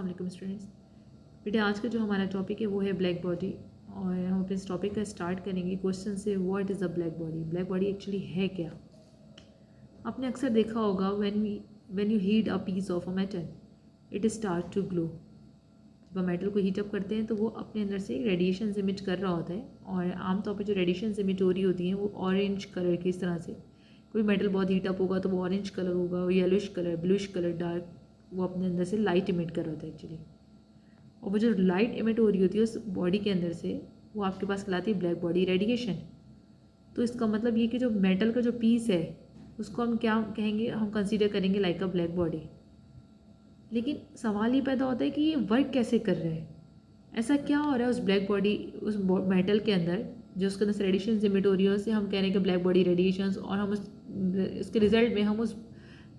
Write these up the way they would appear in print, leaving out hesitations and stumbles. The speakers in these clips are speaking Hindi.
अस्सलाम वालेकुम स्टूडेंट्स। बेटा आज का जो हमारा टॉपिक है वो है ब्लैक बॉडी और हम अपने इस टॉपिक का स्टार्ट करेंगे क्वेश्चन से what is a black body. Black body actually है क्या? आपने अक्सर देखा होगा when you heat a piece of a metal it start to glow. जब हम मेटल को हीट अप करते हैं तो वो अपने अंदर से रेडिएशन इमिट कर रहा होता है और आमतौर पर जो रेडिएशन इमिट हो रही होती हैं वो ऑरेंज कलर की, इस तरह से कोई मेटल बहुत हीट अप होगा तो वो ऑरेंज कलर होगा, yellowish colour, bluish colour, dark, वो अपने अंदर से लाइट इमिट कर रहा होता है एक्चुअली। और वो जो लाइट इमिट हो रही होती है उस बॉडी के अंदर से वो आपके पास कहलाती है ब्लैक बॉडी रेडिएशन। तो इसका मतलब ये कि जो मेटल का जो पीस है उसको हम क्या कहेंगे, हम कंसीडर करेंगे लाइक अ ब्लैक बॉडी। लेकिन सवाल ये पैदा होता है कि ये वर्क कैसे कर रहा है, ऐसा क्या हो रहा है उस ब्लैक बॉडी, उस मेटल के अंदर जो उसके अंदर से रेडिएशन इमिट हो रही है, उससे हम कह रहे हैं कि ब्लैक बॉडी रेडिएशंस, और हम उसके रिजल्ट में हम उस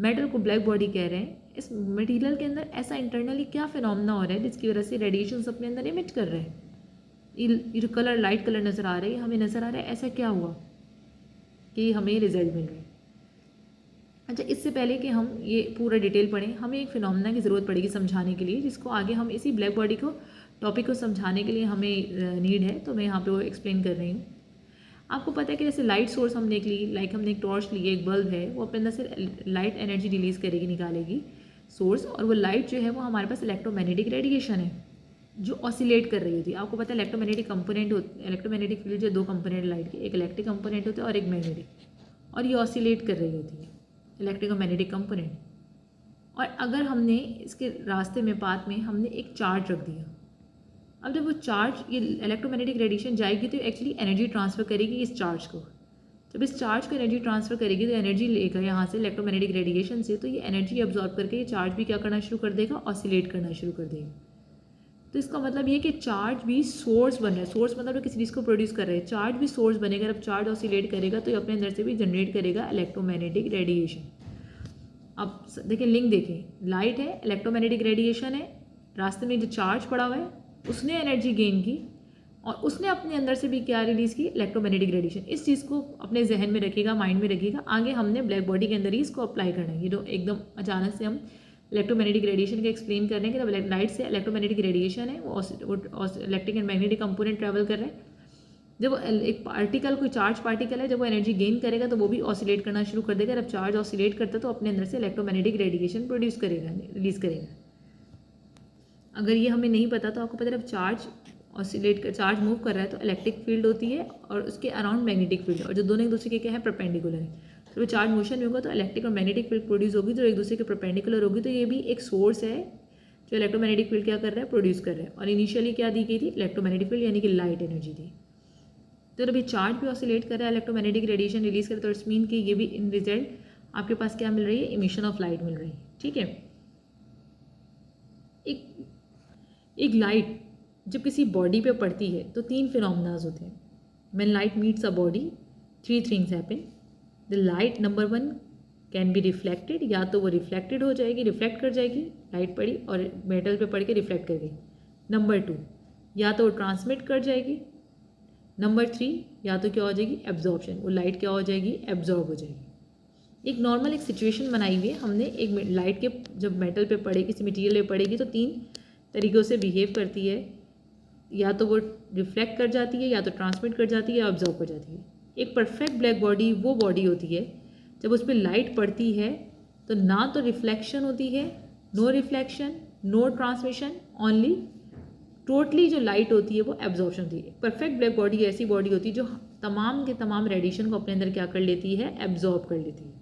मेटल को ब्लैक बॉडी कह रहे हैं। इस मटेरियल के अंदर ऐसा इंटरनली क्या फिनोमेना हो रहा है जिसकी वजह से रेडिएशंस अपने अंदर इमिट कर रहे हैं। ये जो कलर लाइट कलर नज़र आ रहा है, हमें नज़र आ रहा है ऐसा क्या हुआ कि हमें रिजल्ट मिल रहा है। अच्छा, इससे पहले कि हम ये पूरा डिटेल पढ़ें, हमें एक फिनोमेना की ज़रूरत पड़ेगी समझाने के लिए, जिसको आगे हम इसी ब्लैक बॉडी को टॉपिक को समझाने के लिए हमें नीड है, तो मैं यहाँ पे वो एक्सप्लेन कर रही हूँ। आपको पता है कि जैसे लाइट सोर्स हमने एक ली, लाइक हमने एक टॉर्च ली है, एक बल्ब है, वो अपने अंदर से लाइट एनर्जी रिलीज़ करेगी, निकालेगी सोर्स, और वो लाइट जो है वो हमारे पास इलेक्ट्रोमैग्नेटिक रेडिएशन है जो ऑसिलेट कर रही होती है। आपको पता है इलेक्ट्रोमैग्नेटिक कंपोनेंट होते, इलेक्ट्रोमैग्नेटिक फील्ड जो दो कंपोनेंट लाइट के, एक इलेक्ट्रिक कंपोनेंट होता है और एक मैग्नेटिक, और ये ऑसिलेट कर रही होती है इलेक्ट्रिक और मैग्नेटिक कंपोनेंट। और अगर हमने इसके रास्ते में, पाथ में हमने एक चार्ज रख दिया, अब जब वो चार्ज, ये इलेक्ट्रोमैग्नेटिक रेडिएशन जाएगी तो एक्चुअली एनर्जी ट्रांसफ़र करेगी इस चार्ज को। जब इस चार्ज को एनर्जी ट्रांसफ़र करेगी तो एनर्जी लेकर यहाँ से इलेक्ट्रोमैग्नेटिक रेडिएशन से, तो ये एनर्जी अब्जॉर्ब करके ये चार्ज भी क्या करना शुरू कर देगा, ऑसिलेट करना शुरू कर देगा। तो इसका मतलब ये कि चार्ज भी सोर्स बन रहा है। सोर्स मतलब जो किसी चीज़ को प्रोड्यूस कर रहे हैं, चार्ज भी सोर्स बनेगा। जब चार्ज ऑसिलेट करेगा तो ये अपने अंदर से भी जनरेट करेगा इलेक्ट्रोमैग्नेटिक रेडिएशन। अब देखिए लिंक देखें, लाइट है, इलेक्ट्रोमैग्नेटिक रेडिएशन है, रास्ते में जो चार्ज पड़ा हुआ है उसने एनर्जी गेन की और उसने अपने अंदर से भी क्या रिलीज़ की, इलेक्ट्रोमैग्नेटिक रेडिएशन। इस चीज़ को अपने जहन में रखिएगा, माइंड में रखिएगा। आगे हमने ब्लैक बॉडी के अंदर ही इसको अप्लाई करना है। ये जो एकदम अचानक से हम इलेक्ट्रोमैग्नेटिक रेडिएशन का एक्सप्लेन कर रहे हैं कि जब लाइट से इलेक्ट्रोमैग्नेटिक रेडिएशन है वो electric and magnetic component travel कर रहे हैं। जब एक पार्टिकल, कोई चार्ज पार्टिकल है, जब वो एनर्जी गेन करेगा तो वो भी ऑसिलेट करना शुरू कर देगा। जब चार्ज ऑसिलेट करता है तो अपने अंदर से इलेक्ट्रोमैग्नेटिक रेडिएशन प्रोड्यूस करेगा, रिलीज़ करेगा। अगर ये हमें नहीं पता तो आपको पता है जब चार्ज ऑसिलेट कर, चार्ज मूव कर रहा है तो इलेक्ट्रिक फील्ड होती है और उसके अराउंड मैग्नेटिक फील्ड, और जो दोनों एक दूसरे के क्या है, परपेंडिकुलर है। तो चार्ज मोशन में होगा तो इलेक्ट्रिक और मैग्नेटिक फील्ड प्रोड्यूस होगी जो एक दूसरे के परपेंडिकुलर होगी। तो ये भी एक सोर्स है जो इलेक्ट्रोमैग्नेटिक फील्ड क्या कर रहा है, प्रोड्यूस कर रहा है। और इनिशियली क्या दी गई थी, इलेक्ट्रोमैग्नेटिक फील्ड यानी कि लाइट एनर्जी थी। तो जब ये चार्ज भी ऑसिलेट कर रहा है, इलेक्ट्रोमैग्नेटिक रेडिएशन रिलीज कर रहा है, तो इट्स मीन कि ये भी इन रिजल्ट आपके पास क्या मिल रही है, इमिशन ऑफ लाइट मिल रही है। ठीक है, एक लाइट जब किसी बॉडी पे पड़ती है तो तीन फिनोमेनाज होते हैं। When light meets a body, three things happen. The light number one can be reflected, या तो वो रिफ्लेक्टेड हो जाएगी, रिफ्लेक्ट कर जाएगी, लाइट पड़ी और मेटल पे पड़ के रिफ्लेक्ट कर गई। नंबर टू, या तो वो ट्रांसमिट कर जाएगी। नंबर थ्री, या तो क्या हो जाएगी, एब्जॉर्प्शन, वो लाइट क्या हो जाएगी, एब्जॉर्ब हो जाएगी। एक नॉर्मल एक सिचुएशन बनाई हुई है हमने, एक लाइट के जब मेटल पे पड़ेगी, किसी मटेरियल पे पड़ेगी तो तीन तरीक़ों से बिहेव करती है, या तो वो रिफ्लेक्ट कर जाती है, या तो ट्रांसमिट कर जाती है, या ऑब्जॉर्व कर जाती है। एक परफेक्ट ब्लैक बॉडी वो बॉडी होती है जब उस पर लाइट पड़ती है तो ना तो रिफ्लेक्शन होती है, no reflection, no transmission, only totally जो लाइट होती है वो एब्जॉर्प्शन होती है। परफेक्ट ब्लैक बॉडी ऐसी बॉडी होती है जो तमाम के तमाम रेडिएशन को अपने अंदर क्या कर लेती है, एब्जॉर्ब कर लेती है।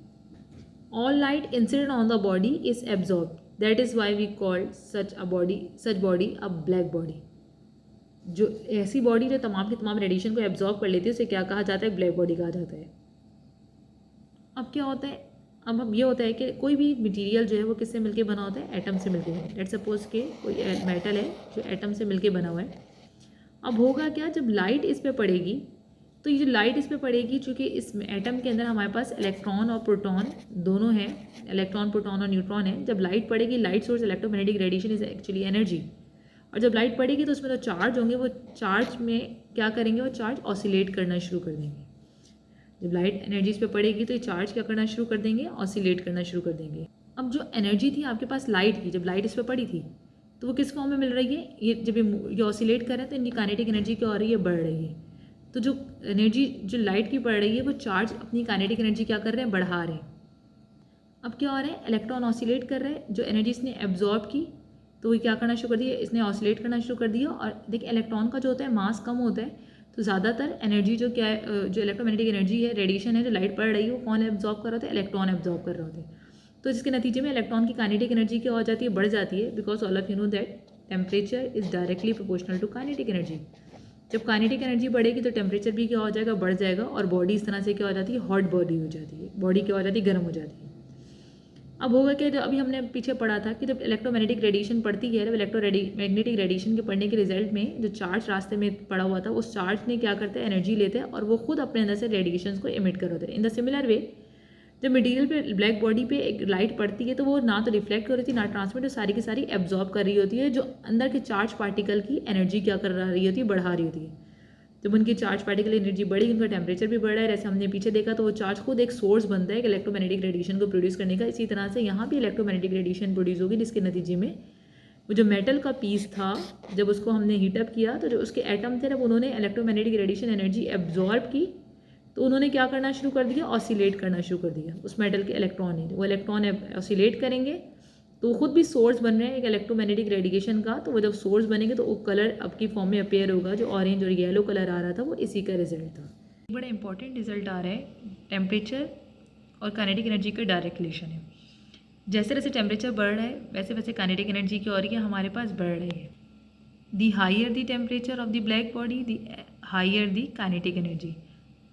All light incident on the body is absorb, that is why we called such body a black body. जो ऐसी बॉडी जो तमाम के तमाम रेडिएशन को एब्जॉर्ब कर लेती है उसे क्या कहा जाता है, ब्लैक बॉडी कहा जाता है। अब क्या होता है, अब ये होता है कि कोई भी मटेरियल जो है वो किससे मिलके बना होता है, एटम से मिलके बना। लेट्स सपोज के कोई मेटल है जो एटम से मिलके बना हुआ है। अब होगा क्या, जब लाइट इस पर पड़ेगी तो ये जो लाइट इस पर पड़ेगी, चूँकि इस एटम के अंदर हमारे पास इलेक्ट्रॉन और प्रोटॉन दोनों हैं, इलेक्ट्रॉन, प्रोटॉन और न्यूट्रॉन है। जब लाइट पड़ेगी, light source electromagnetic radiation is actually energy, और जब लाइट पड़ेगी तो उसमें जो चार्ज होंगे वो चार्ज में क्या करेंगे, वो चार्ज ऑसिलेट करना शुरू कर देंगे। जब लाइट एनर्जी इस पर पड़ेगी तो ये चार्ज क्या करना शुरू कर देंगे, ऑसिलेट करना शुरू कर देंगे। अब जो एनर्जी थी आपके पास लाइट की, जब लाइट इस पर पड़ी थी, तो वो किस फॉर्म में मिल रही है, ये जब ये ऑसिलेट कर रहे हैं तो इनकी काइनेटिक एनर्जी क्या हो रही है, बढ़ रही है। तो जो एनर्जी जो लाइट की बढ़ रही है वो चार्ज अपनी काइनेटिक एनर्जी क्या कर रहे हैं, बढ़ा रहे हैं। अब क्या हो रहा है, इलेक्ट्रॉन ऑसिलेट कर रहे हैं, जो एनर्जी इसने एब्जॉर्ब की तो वो क्या करना शुरू कर दिया, इसने ऑसिलेट करना शुरू कर दिया। और देखिए इलेक्ट्रॉन का जो होता है मास कम होता है, तो ज़्यादातर एनर्जी जो क्या है, जो इलेक्ट्रोमैग्नेटिक एनर्जी है, रेडिएशन है, जो लाइट पड़ रही है, वो कौन एब्जॉर्ब कर रहा होता है, इलेक्ट्रॉन एब्जॉर्ब कर रहे होते हैं। तो जिसके नतीजे में इलेक्ट्रॉन की काइनेटिक एनर्जी क्या हो जाती है, बढ़ जाती है, because all of you know that temperature is directly proportional to kinetic energy. जब काइनेटिक एनर्जी बढ़ेगी तो टेम्परेचर भी क्या हो जाएगा, बढ़ जाएगा, और बॉडी इस तरह से क्या हो जाती है, हॉट बॉडी हो जाती है, बॉडी क्या हो जाती है, गर्म हो जाती है। अब होगा क्या, जो अभी हमने पीछे पढ़ा था कि जब इलेक्ट्रोमैग्नेटिक रेडिएशन पड़ती है, मैग्नेटिक रेडिएशन के पड़ने के रिजल्ट में जो चार्ज रास्ते में पड़ा हुआ था, उस चार्ज ने क्या करते हैं, एनर्जी लेते हैं और वो खुद अपने अंदर से रेडिएशन को इमिट कर होते हैं। इन द सिमिलर वे जब मटेरियल पे, ब्लैक बॉडी पे एक लाइट पड़ती है तो वो ना तो रिफ्लेक्ट कर रही थी ना ट्रांसमिट, वो सारी की सारी एब्जॉर्ब कर रही होती है, जो अंदर के चार्ज पार्टिकल की एनर्जी क्या कर रही होती है, बढ़ा रही होती है। जब उनकी चार्ज पार्टिकल एनर्जी बढ़ी, उनका टेम्परेचर भी बढ़ रहा है, जैसे हमने पीछे देखा, तो वो चार्ज खुद एक सोर्स बनता है इलेक्ट्रोमैग्नेटिक रेडिएशन को प्रोड्यूस करने का। इसी तरह से यहाँ भी इलेक्ट्रोमैग्नेटिक रेडिएशन प्रोड्यूस होगी, जिसके नतीजे में वो जो मेटल का पीस था, जब उसको हमने हीटअप किया तो जो उसके एटम थे, जब उन्होंने इलेक्ट्रोमैग्नेटिक रेडिएशन एनर्जी एब्जॉर्ब की तो उन्होंने क्या करना शुरू कर दिया, ऑसिलेट करना शुरू कर दिया। उस मेटल के इलेक्ट्रॉन ने, वो इलेक्ट्रॉन ऑसिलेट करेंगे तो खुद भी सोर्स बन रहे हैं एक इलेक्ट्रोमैग्नेटिक रेडिएशन का। तो वो जब सोर्स बनेंगे तो वो कलर अब की फॉर्म में अपेयर होगा, जो ऑरेंज और येलो कलर आ रहा था वो इसी का रिजल्ट था। बड़ा इंपॉर्टेंट रिजल्ट आ रहा है, टेम्परेचर और काइनेटिक एनर्जी का डायरेक्ट रिलेशन है। जैसे जैसे टेम्परेचर बढ़ रहा है वैसे वैसे काइनेटिक एनर्जी क्या हो रही है, हमारे पास बढ़ रही है। The higher the temperature of the black body, the higher the kinetic energy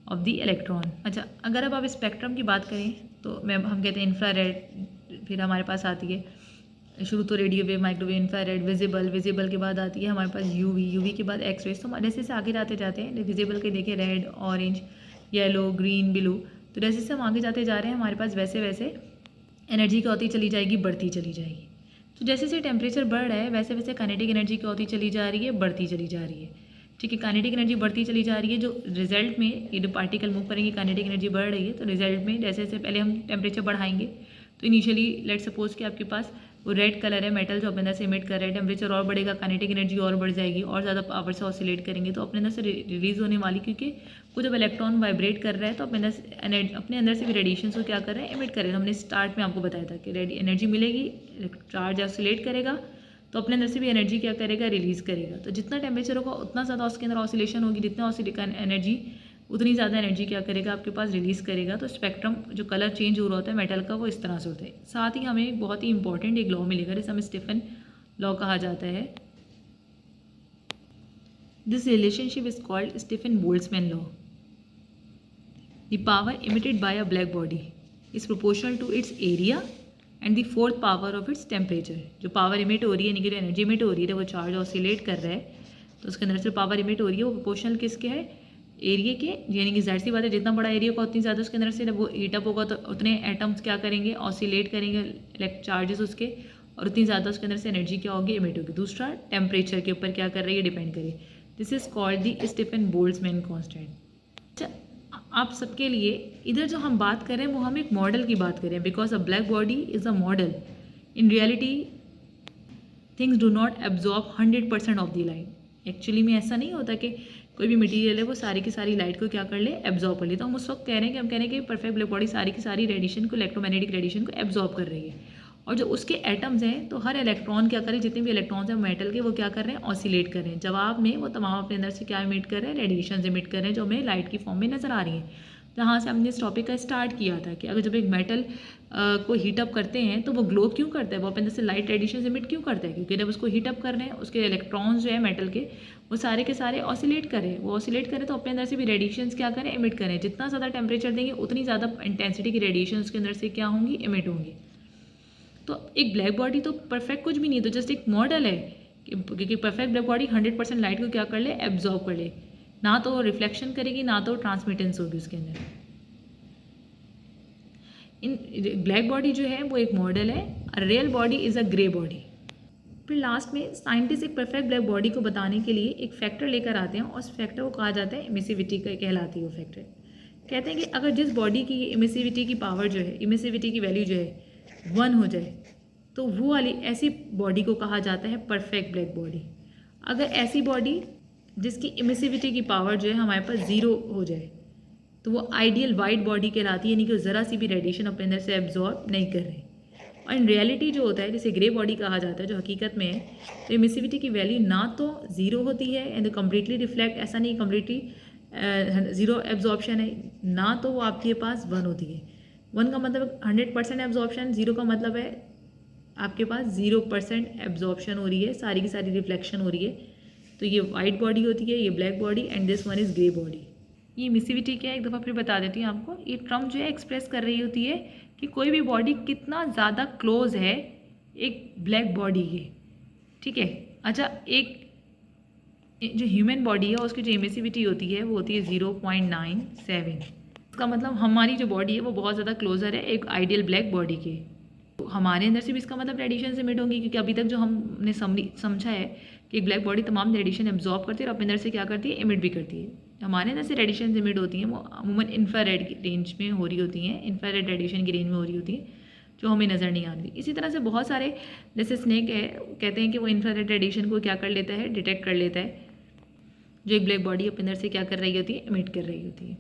of the electron. अच्छा, अगर अब आप स्पेक्ट्रम की बात करें तो हम कहते हैं इंफ्रारेड, फिर हमारे पास आती है शुरू तो radio wave, microwave, infrared, visible के बाद आती है हमारे पास यूवी के बाद एक्स रेज। तो जैसे आगे जाते हैं, विजिबल के देखिए red, orange, yellow, green, blue. तो जैसे से हम आगे जाते जा रहे हैं हमारे पास वैसे वैसे एनर्जी क्या होती चली जाएगी, बढ़ती चली जाएगी। तो जैसे जैसे टेम्परेचर बढ़ रहा है वैसे वैसे काइनेटिक एनर्जी क्या होती चली जा रही है, बढ़ती चली जा रही है। ठीक है, काइनेटिक एनर्जी बढ़ती चली जा रही है, जो रिजल्ट में ये जो पार्टिकल मूव करेंगे काइनेटिक एनर्जी बढ़ रही है। तो रिजल्ट में जैसे जैसे पहले हम टेम्परेचर बढ़ाएंगे तो इनिशियली लेट सपोज कि आपके पास वो रेड कलर है, मेटल जो अपने अंदर से इमिट कर रहा है, टेम्परेचर और बढ़ेगा, काइनेटिक एनर्जी और बढ़ जाएगी, और ज़्यादा पावर से ऑसिलेट करेंगे तो अपने अंदर से रिलीज होने वाली, क्योंकि वो जब इलेक्ट्रॉन वाइब्रेट कर रहा है तो अपने अंदर से भी रेडिएशन को क्या कर रहे हैं, इमिट कर रहे हैं। हमने स्टार्ट में आपको बताया था कि एनर्जी मिलेगी, चार्ज ऑसिलेट करेगा तो अपने अंदर से भी एनर्जी क्या करेगा, रिलीज़ करेगा। तो जितना टेम्परेचर होगा उतना ज़्यादा उसके अंदर ऑसिलेशन होगी, जितना एनर्जी उतनी ज़्यादा एनर्जी क्या करेगा, आपके पास रिलीज़ करेगा। तो स्पेक्ट्रम जो कलर चेंज हो रहा होता है मेटल का, वो इस तरह से होता है। साथ ही हमें एक बहुत ही इंपॉर्टेंट एक लॉ मिलेगा, जिसे हमें स्टीफन लॉ कहा जाता है। This relationship is called Stefan Boltzmann law. The power emitted by a black body is proportional to its area and the fourth power of its temperature. जो पावर इमिट हो रही है, यानी कि जो एनर्जी इमिट हो रही है, वो चार्ज ऑसिलेट कर रहा है, तो उसके अंदर से पावर इमिट हो रही है, वो प्रोपोर्शनल किसके है, एरिया के। यानी कि जाहिर सी बात है, जितना बड़ा एरिया होगा उतनी ज़्यादा उसके अंदर से वो हीटअप होगा, तो उतने एटम्स क्या करेंगे, ऑसिलेट करेंगे चार्जेस उसके, और उतनी ज़्यादा उसके अंदर से एनर्जी क्या होगी, इमिट होगी। दूसरा, टेम्परेचर के ऊपर क्या कर रही है, डिपेंड करिए। This is called the Stefan Boltzmann constant. अच्छा, आप सबके लिए इधर जो हम बात कर रहे हैं वो हम एक मॉडल की बात कर रहे हैं, because a black body is a model. In reality things do not absorb 100% of the light. Actually में ऐसा नहीं होता कि कोई भी मटेरियल है वो सारी की सारी लाइट को क्या कर ले, एब्जॉर्ब कर ले। तो हम उस वक्त कह रहे हैं कि हम कह रहे हैं कि परफेक्ट ब्लैक बॉडी सारी की सारी रेडिएशन को, इलेक्ट्रोमैग्नेटिक रेडिएशन को एब्जॉर्ब कर रही है। और जो उसके एटम्स हैं, तो हर इलेक्ट्रॉन क्या करें, जितने भी इलेक्ट्रॉन्स हैं मेटल के, वो क्या कर रहे हैं, ऑसिलेट कर रहे हैं। जवाब में वो तमाम अपने अंदर से क्या इमिट कर रहे हैं, रेडिएशन इमिट कर रहे हैं, जो हमें लाइट की फॉर्म में नजर आ रही है। जहाँ से हमने इस टॉपिक का स्टार्ट किया था कि अगर जब एक मेटल को हीटअप करते हैं तो वो ग्लो क्यों करता है, वो अपने अंदर से लाइट रेडिएशन इमिट क्यों करता है, क्योंकि जब उसको हीटअप कर रहे हैं उसके इलेक्ट्रॉन्स जो है मेटल के, वो सारे के सारे ऑसिलेट करें। वो ऑसिलेट करें तो अपने अंदर से भी रेडिएशंस क्या करें, इमिट करें। जितना ज़्यादा टेम्परेचर देंगे उतनी ज़्यादा इंटेंसिटी की रेडिएशन उसके अंदर से क्या होंगी, इमिट होंगी। तो एक ब्लैक बॉडी तो परफेक्ट कुछ भी नहीं है, तो जस्ट एक मॉडल है, क्योंकि परफेक्ट ब्लैक बॉडी 100% लाइट को क्या कर ले, एब्जॉर्ब कर ले। ना तो रिफ्लेक्शन करेगी, ना तो ट्रांसमिटेंस होगी उसके अंदर। इन ब्लैक बॉडी जो है वो एक मॉडल है, real body is a grey body. फिर लास्ट में साइंटिस्ट एक परफेक्ट ब्लैक बॉडी को बताने के लिए एक फैक्टर लेकर आते हैं, और उस फैक्टर को कहा जाता है इमिसिविटी का, कहलाती है वो फैक्टर। कहते हैं कि अगर जिस बॉडी की इमिसिविटी की पावर जो है, इमिसिविटी की वैल्यू जो है 1 हो जाए, तो वो वाली ऐसी बॉडी को कहा जाता है परफेक्ट ब्लैक बॉडी। अगर ऐसी बॉडी जिसकी इमिसिविटी की पावर जो है हमारे पास ज़ीरो हो जाए तो वो आइडियल वाइट बॉडी कहलाती है, यानी कि वो ज़रा सी भी रेडिएशन अपने अंदर से एब्जॉर्ब नहीं कर रही। और इन रियलिटी जो होता है, जिसे ग्रे बॉडी कहा जाता है, जो हकीकत में है, तो इमिसिविटी की वैल्यू ना तो ज़ीरो होती है एंड कम्प्लीटली रिफ्लेक्ट, ऐसा नहीं कम्प्लीटली ज़ीरो एब्जॉर्प्शन है, ना तो वो आपके पास 1 होती है। 1 का मतलब 100% एब्जॉर्प्शन, 0 का मतलब है आपके पास 0% एब्जॉर्प्शन हो रही है, सारी की सारी रिफ्लेक्शन हो रही है। तो ये वाइट बॉडी होती है, ये black body, and this one is grey body. ये इमिसिविटी क्या है, एक दफ़ा फिर बता देती हूँ आपको। ये टर्म जो है एक्सप्रेस कर रही होती है कि कोई भी बॉडी कितना ज़्यादा क्लोज है एक ब्लैक बॉडी के, ठीक है। अच्छा, एक जो ह्यूमन बॉडी है उसकी जो इमिसिविटी होती है वो होती है 0.97। इसका मतलब हमारी जो बॉडी है वो बहुत ज़्यादा क्लोजर है एक आइडियल ब्लैक बॉडी के। तो हमारे अंदर से भी इसका मतलब रेडिएशन से इमिट होंगी, क्योंकि अभी तक जो हमने समझा है कि एक ब्लैक बॉडी तमाम रेडिएशन एब्जॉर्ब करती है और अपने अंदर से क्या करती है, इमिट भी करती है। हमारे अंदर से रेडिएशन इमिट होती हैं वो अमूमन इंफ्रारेड रेंज में हो रही होती हैं, इंफ्रारेड रेडिएशन की रेंज में हो रही होती हैं, जो हमें नज़र नहीं आती। इसी तरह से बहुत सारे, जैसे स्नेक है, कहते हैं कि वो इंफ्रारेड रेडिएशन को क्या कर लेता है, डिटेक्ट कर लेता है, जो एक ब्लैक बॉडी अपने अंदर से क्या कर रही होती है, इमिट कर रही होती है।